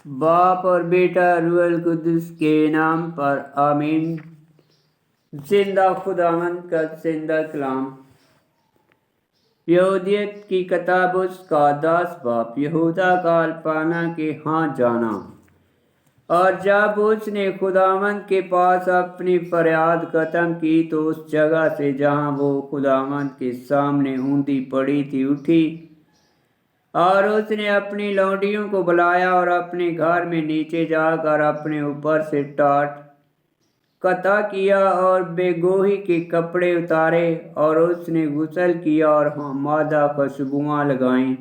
बाप और बेटा रूहल कुद्दुस के नाम पर आमीन। जिंदा खुदावंद का जिंदा कलाम। यहूदियत की किताब उसका 10 बाप। यहूदा का अल्पाना के हाँ जाना। और जब उसने खुदावंद के पास अपनी फरियाद खत्म की तो उस जगह से जहाँ वो खुदावंद के सामने ऊंधी पड़ी थी उठी, और उसने अपनी लौंडियों को बुलाया और अपने घर में नीचे जाकर अपने ऊपर से टाट कता किया और बेगोही के कपड़े उतारे, और उसने गुस्ल किया और मादा खुशबुआं लगाईं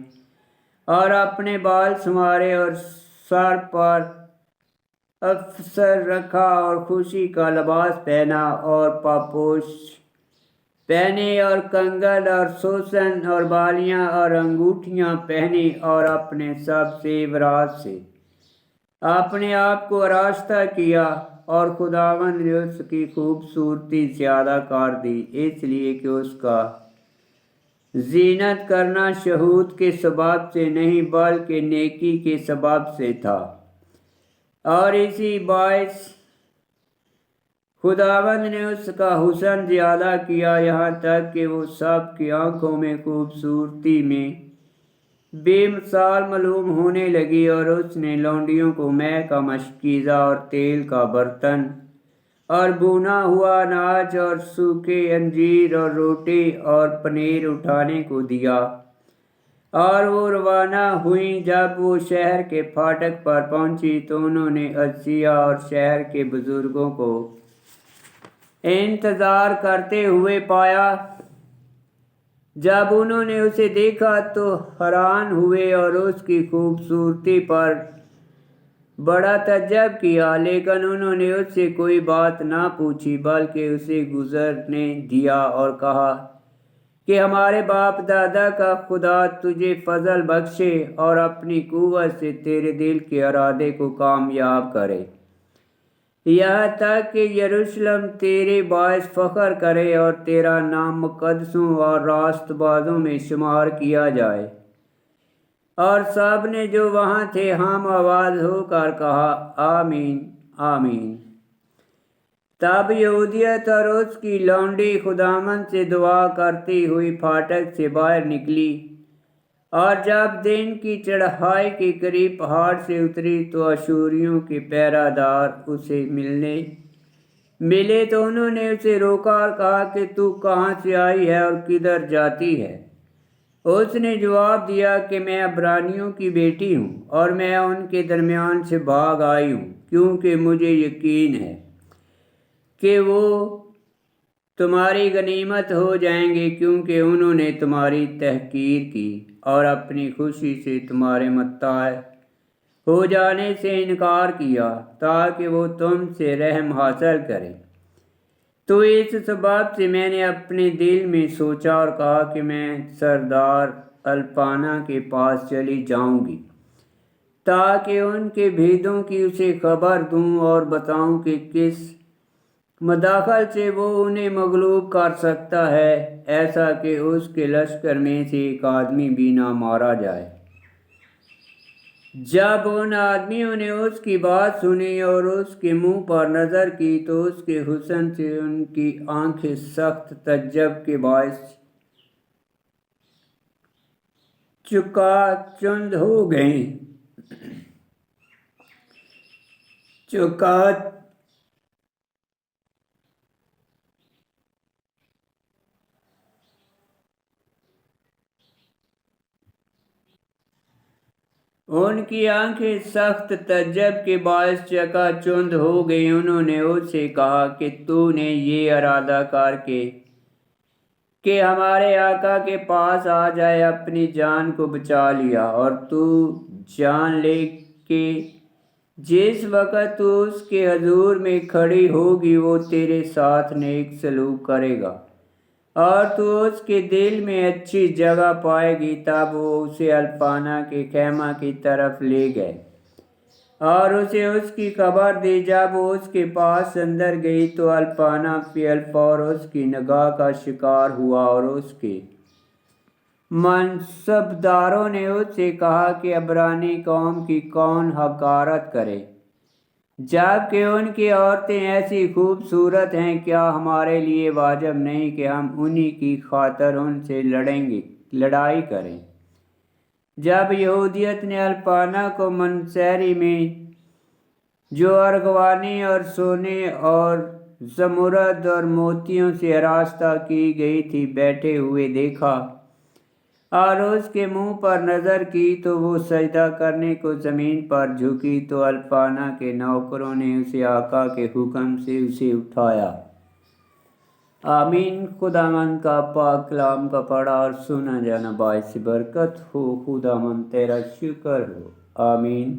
और अपने बाल संवारे और सर पर अफसर रखा और खुशी का लिबास पहना और पापोश पहने और कंगन और सोसन और बालियां और अंगूठियां पहनी और अपने सब सेवरात से अपने आप को आरास्ता किया। और खुदावंद ने उसकी खूबसूरती ज्यादा कर दी, इसलिए कि उसका जीनत करना शहूद के सबब से नहीं बल्कि नेकी के सबब से था। और इसी बायस खुदावंद ने उसका हुस्न ज्यादा किया, यहाँ तक कि वो सब की आंखों में खूबसूरती में बेमिसाल मालूम होने लगी। और उसने लौंडियों को मैं का मशकीज़ा और तेल का बर्तन और भुना हुआ अनाज और सूखे अंजीर और रोटी और पनीर उठाने को दिया। और वो रवाना हुई। जब वो शहर के फाटक पर पहुंची तो उन्होंने असिया और शहर के बुजुर्गों को इंतज़ार करते हुए पाया। जब उन्होंने उसे देखा तो हैरान हुए और उसकी खूबसूरती पर बड़ा तज्जब किया, लेकिन उन्होंने उससे कोई बात ना पूछी बल्कि उसे गुजरने दिया और कहा कि हमारे बाप दादा का खुदा तुझे फजल बख्शे और अपनी कुव्वत से तेरे दिल के इरादे को कामयाब करे, यहाँ तक कि यरूशलेम तेरे बायस फ़ख्र करे और तेरा नाम मुक़द्दसों और रास्तबाजों में शुमार किया जाए। और सब ने जो वहाँ थे हम आवाज़ होकर कहा आमीन आमीन। तब यहूदियत और उसकी लौंडी खुदावंद से दुआ करती हुई फाटक से बाहर निकली। और जब दिन की चढ़ाई के करीब पहाड़ से उतरी तो अशूरियों के पहरादार उसे मिले तो उन्होंने उसे रोका और कहा कि तू कहाँ से आई है और किधर जाती है। उसने जवाब दिया कि मैं अब्रानियों की बेटी हूँ और मैं उनके दरमियान से भाग आई हूँ, क्योंकि मुझे यकीन है कि वो तुम्हारी गनीमत हो जाएंगे, क्योंकि उन्होंने तुम्हारी तहकीर की और अपनी खुशी से तुम्हारे मत्ताए हो जाने से इनकार किया ताकि वो तुमसे रहम हासिल करे। तो इस सबब से मैंने अपने दिल में सोचा और कहा कि मैं सरदार अल्पाना के पास चली जाऊंगी ताकि उनके भेदों की उसे खबर दूं और बताऊं कि किस मदाखल से वो उन्हें मगलूब कर सकता है, ऐसा कि उसके लश्कर में से एक आदमी भी ना मारा जाए। जब उन आदमियों ने उसकी बात सुनी और उसके मुंह पर नज़र की तो उसके हुस्न से उनकी आंखें सख्त तज्जब के बायस चुकाचुंद हो गईं। उनकी आंखें सख्त तज्जब के बायस चकाचौंध हो गई। उन्होंने उससे कहा कि तूने ये इरादा करके कि हमारे आका के पास आ जाए अपनी जान को बचा लिया। और तू जान ले कि जिस वक़्त तू उसके हजूर में खड़ी होगी वो तेरे साथ नेक सलूक करेगा और तू उसके दिल में अच्छी जगह पाएगी। तब वो उसे अल्पाना के खेमा की तरफ ले गए और उसे उसकी खबर दी। जब वो उसके पास अंदर गई तो अल्पाना फिलफौर उसकी निगाह का शिकार हुआ और उसके منصبداروں نے اس سے کہا کہ عبرانی قوم کی کون حقارت کرے، جبکہ ان کی عورتیں ایسی خوبصورت ہیں، کیا ہمارے لیے واجب نہیں کہ ہم انہی کی خاطر ان سے لڑائی کریں؟ جب یہودیت نے الپانا کو منصیری میں جو ارغوانی اور سونے اور زمرد اور موتیوں سے آراستہ کی گئی تھی بیٹھے ہوئے دیکھا اور اس کے منہ پر نظر کی تو وہ سجدہ کرنے کو زمین پر جھکی، تو الپانا کے نوکروں نے اسے آقا کے حکم سے اسے اٹھایا۔ آمین۔ خداوند کا پاک کلام کا پڑھا اور سنا جانا باعث برکت ہو۔ خداوند تیرا شکر ہو۔ آمین۔